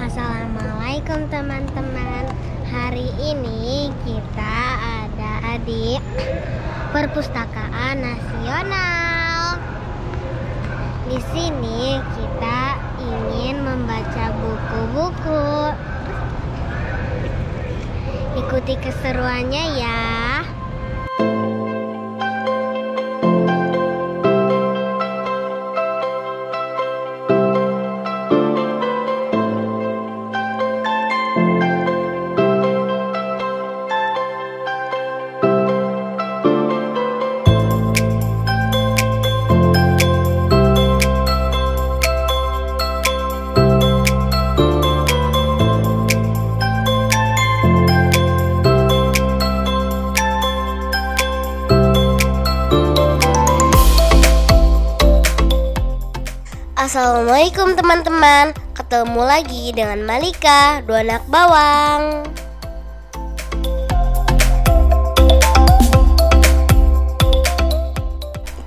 Assalamualaikum teman-teman. Hari ini kita ada di Perpustakaan Nasional. Di sini kita ingin membaca buku-buku. Ikuti keseruannya ya. Assalamualaikum teman-teman. Ketemu lagi dengan Malika, dua anak bawang.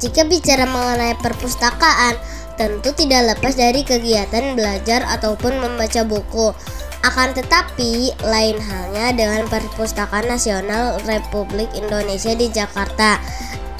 Jika bicara mengenai perpustakaan, tentu tidak lepas dari kegiatan belajar ataupun membaca buku. Akan tetapi, lain halnya dengan Perpustakaan Nasional Republik Indonesia di Jakarta.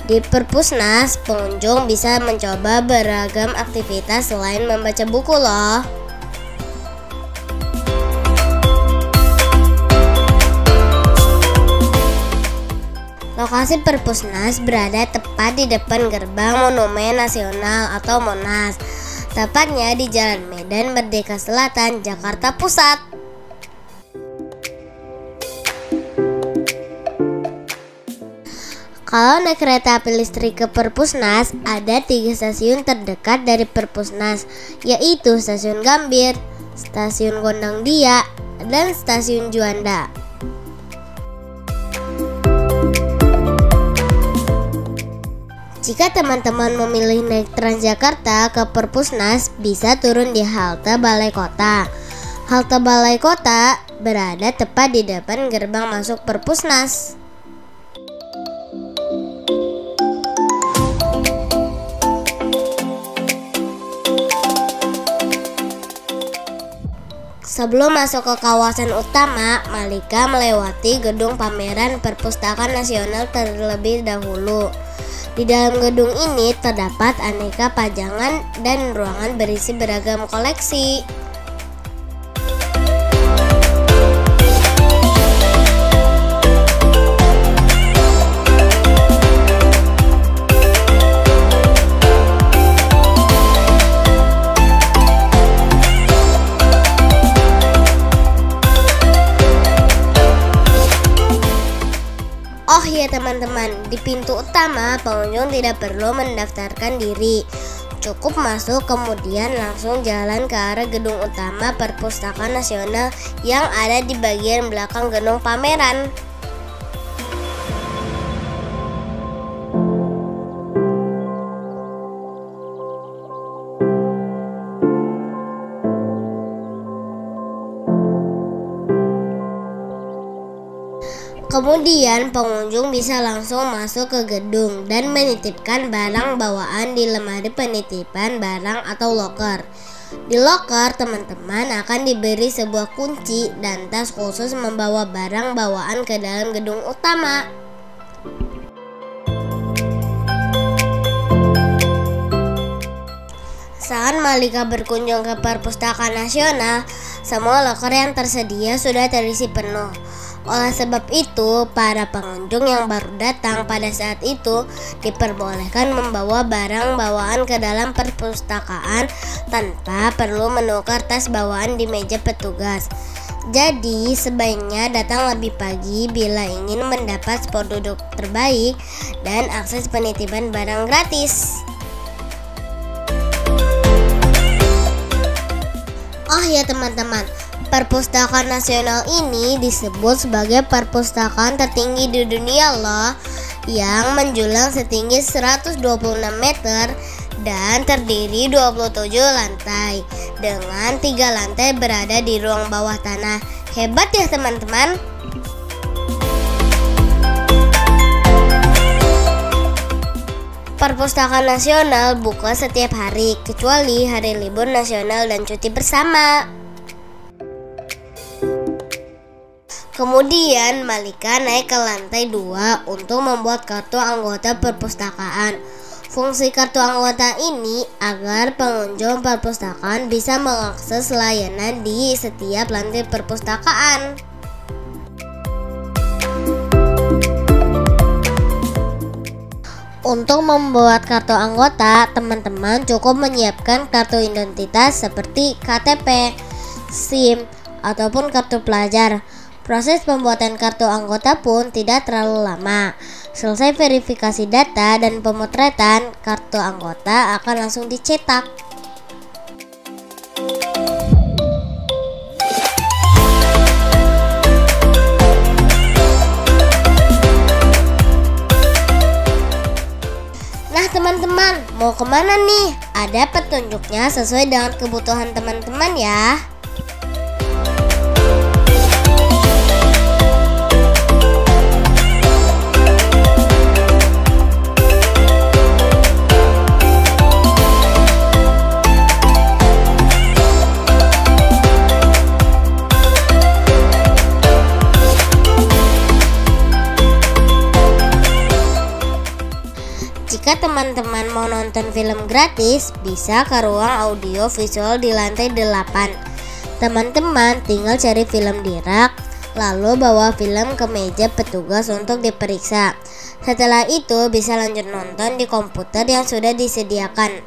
Di Perpusnas, pengunjung bisa mencoba beragam aktivitas selain membaca buku loh. Lokasi Perpusnas berada tepat di depan gerbang Monumen Nasional atau Monas, tepatnya di Jalan Medan Merdeka Selatan, Jakarta Pusat. Kalau naik kereta api listrik ke Perpusnas, ada 3 stasiun terdekat dari Perpusnas, yaitu Stasiun Gambir, Stasiun Gondang Dia, dan Stasiun Juanda. Jika teman-teman memilih naik Transjakarta ke Perpusnas, bisa turun di halte Balai Kota. Halte Balai Kota berada tepat di depan gerbang masuk Perpusnas. Sebelum masuk ke kawasan utama, Malika melewati gedung pameran Perpustakaan Nasional terlebih dahulu. Di dalam gedung ini terdapat aneka pajangan dan ruangan berisi beragam koleksi. Oh iya teman-teman, di pintu utama pengunjung tidak perlu mendaftarkan diri. Cukup masuk kemudian langsung jalan ke arah gedung utama Perpustakaan Nasional yang ada di bagian belakang gedung pameran. Kemudian pengunjung bisa langsung masuk ke gedung dan menitipkan barang bawaan di lemari penitipan barang atau loker. Di loker, teman-teman akan diberi sebuah kunci dan tas khusus membawa barang bawaan ke dalam gedung utama. Saat Malika berkunjung ke Perpustakaan Nasional, semua loker yang tersedia sudah terisi penuh. Oleh sebab itu, para pengunjung yang baru datang pada saat itu diperbolehkan membawa barang bawaan ke dalam perpustakaan tanpa perlu menukar tas bawaan di meja petugas. Jadi, sebaiknya datang lebih pagi bila ingin mendapat spot duduk terbaik dan akses penitipan barang gratis. Oh ya teman-teman, Perpustakaan Nasional ini disebut sebagai perpustakaan tertinggi di dunia loh, yang menjulang setinggi 126 meter dan terdiri 27 lantai dengan 3 lantai berada di ruang bawah tanah. Hebat ya teman-teman. Perpustakaan Nasional buka setiap hari kecuali hari libur nasional dan cuti bersama. Kemudian Malika naik ke lantai 2 untuk membuat kartu anggota perpustakaan. Fungsi kartu anggota ini agar pengunjung perpustakaan bisa mengakses layanan di setiap lantai perpustakaan. Untuk membuat kartu anggota, teman-teman cukup menyiapkan kartu identitas seperti KTP, SIM, ataupun kartu pelajar. Proses pembuatan kartu anggota pun tidak terlalu lama. Selesai verifikasi data dan pemotretan, kartu anggota akan langsung dicetak. Nah teman-teman, mau kemana nih? Ada petunjuknya sesuai dengan kebutuhan teman-teman ya. Jika teman-teman mau nonton film gratis, bisa ke ruang audio visual di lantai 8. Teman-teman tinggal cari film di rak, lalu bawa film ke meja petugas untuk diperiksa. Setelah itu bisa lanjut nonton di komputer yang sudah disediakan.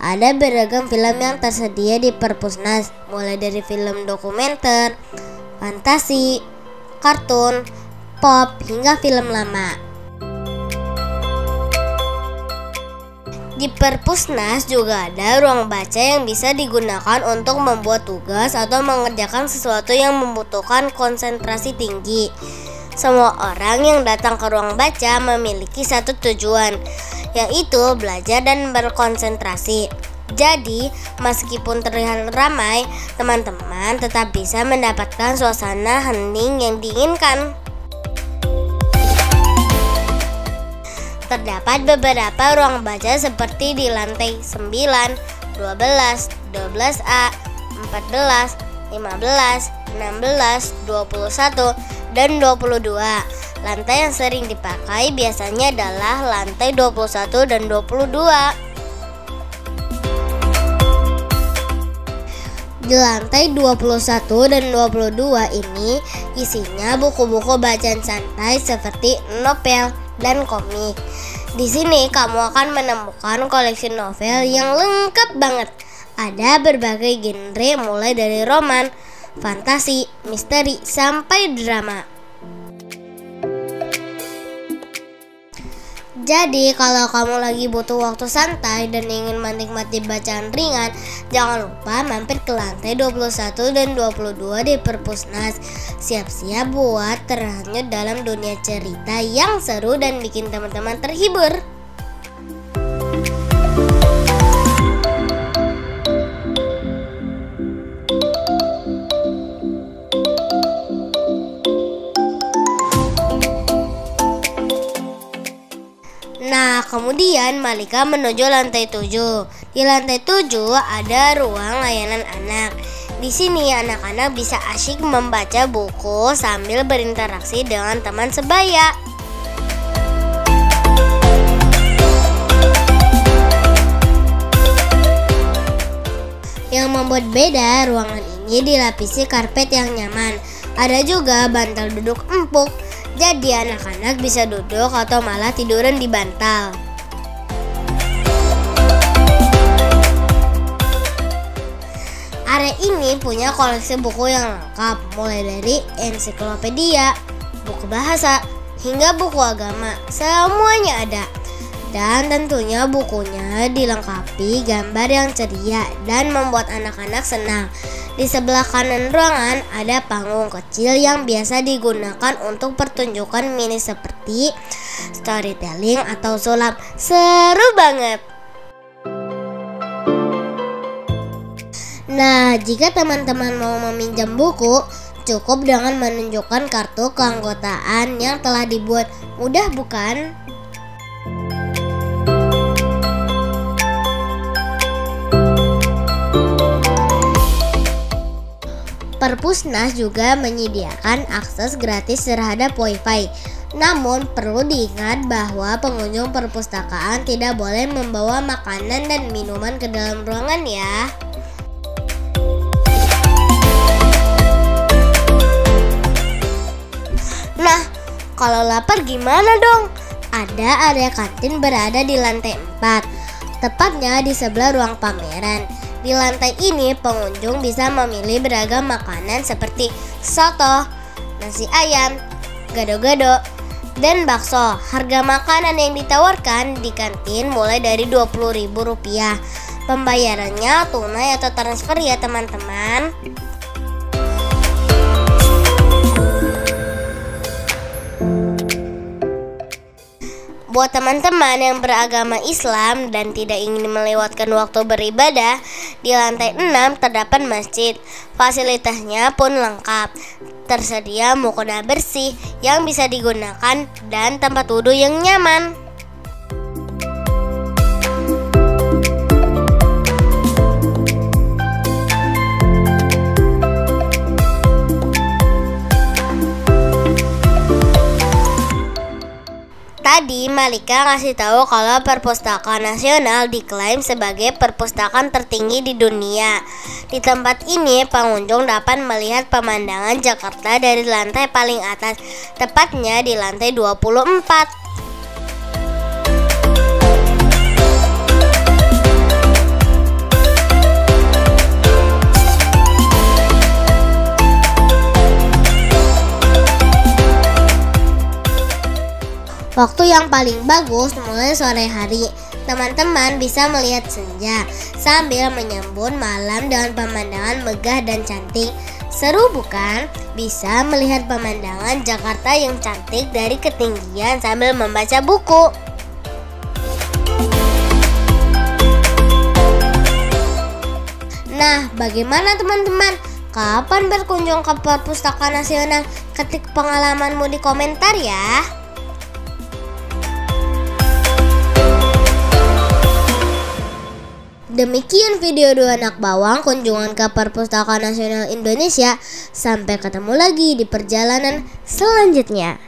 Ada beragam film yang tersedia di Perpusnas, mulai dari film dokumenter, fantasi, kartun, pop, hingga film lama. Di Perpusnas juga ada ruang baca yang bisa digunakan untuk membuat tugas atau mengerjakan sesuatu yang membutuhkan konsentrasi tinggi. Semua orang yang datang ke ruang baca memiliki satu tujuan, yaitu belajar dan berkonsentrasi. Jadi, meskipun terlihat ramai, teman-teman tetap bisa mendapatkan suasana hening yang diinginkan. Terdapat beberapa ruang baca seperti di lantai 9, 12, 12A, 14, 15, 16, 21, dan 22. Lantai yang sering dipakai biasanya adalah lantai 21 dan 22. Di lantai 21 dan 22 ini isinya buku-buku bacaan santai seperti novel dan komik. Di sini kamu akan menemukan koleksi novel yang lengkap banget. Ada berbagai genre mulai dari roman, fantasi, misteri, sampai drama. Jadi kalau kamu lagi butuh waktu santai dan ingin menikmati bacaan ringan, jangan lupa mampir ke lantai 21 dan 22 di Perpusnas. Siap-siap buat terhanyut dalam dunia cerita yang seru dan bikin teman-teman terhibur. Nah, kemudian Malika menuju lantai 7. Di lantai 7 ada ruang layanan anak. Di sini anak-anak bisa asyik membaca buku sambil berinteraksi dengan teman sebaya. Yang membuat beda, ruangan ini dilapisi karpet yang nyaman. Ada juga bantal duduk empuk. Jadi anak-anak bisa duduk atau malah tiduran di bantal. Area ini punya koleksi buku yang lengkap, mulai dari ensiklopedia, buku bahasa, hingga buku agama. Semuanya ada. Dan tentunya bukunya dilengkapi gambar yang ceria dan membuat anak-anak senang. Di sebelah kanan ruangan ada panggung kecil yang biasa digunakan untuk pertunjukan mini seperti storytelling atau sulap. Seru banget. Nah, jika teman-teman mau meminjam buku, cukup dengan menunjukkan kartu keanggotaan yang telah dibuat. Mudah bukan? Perpusnas juga menyediakan akses gratis terhadap Wi-Fi. Namun perlu diingat bahwa pengunjung perpustakaan tidak boleh membawa makanan dan minuman ke dalam ruangan ya. Nah, kalau lapar gimana dong? Ada area kantin berada di lantai 4, tepatnya di sebelah ruang pameran. Di lantai ini pengunjung bisa memilih beragam makanan seperti soto, nasi ayam, gado-gado, dan bakso. Harga makanan yang ditawarkan di kantin mulai dari Rp20.000. Pembayarannya tunai atau transfer ya teman-teman. Buat teman-teman yang beragama Islam dan tidak ingin melewatkan waktu beribadah, di lantai 6 terdapat masjid. Fasilitasnya pun lengkap. Tersedia mukena bersih yang bisa digunakan dan tempat wudhu yang nyaman. Tadi Malika ngasih tahu kalau Perpustakaan Nasional diklaim sebagai perpustakaan tertinggi di dunia. Di tempat ini pengunjung dapat melihat pemandangan Jakarta dari lantai paling atas, tepatnya di lantai 24. Waktu yang paling bagus mulai sore hari. Teman-teman bisa melihat senja sambil menyambut malam dengan pemandangan megah dan cantik. Seru bukan? Bisa melihat pemandangan Jakarta yang cantik dari ketinggian sambil membaca buku. Nah, bagaimana teman-teman? Kapan berkunjung ke Perpustakaan Nasional? Ketik pengalamanmu di komentar ya. Demikian video 2 anak bawang kunjungan ke Perpustakaan Nasional Indonesia. Sampai ketemu lagi di perjalanan selanjutnya.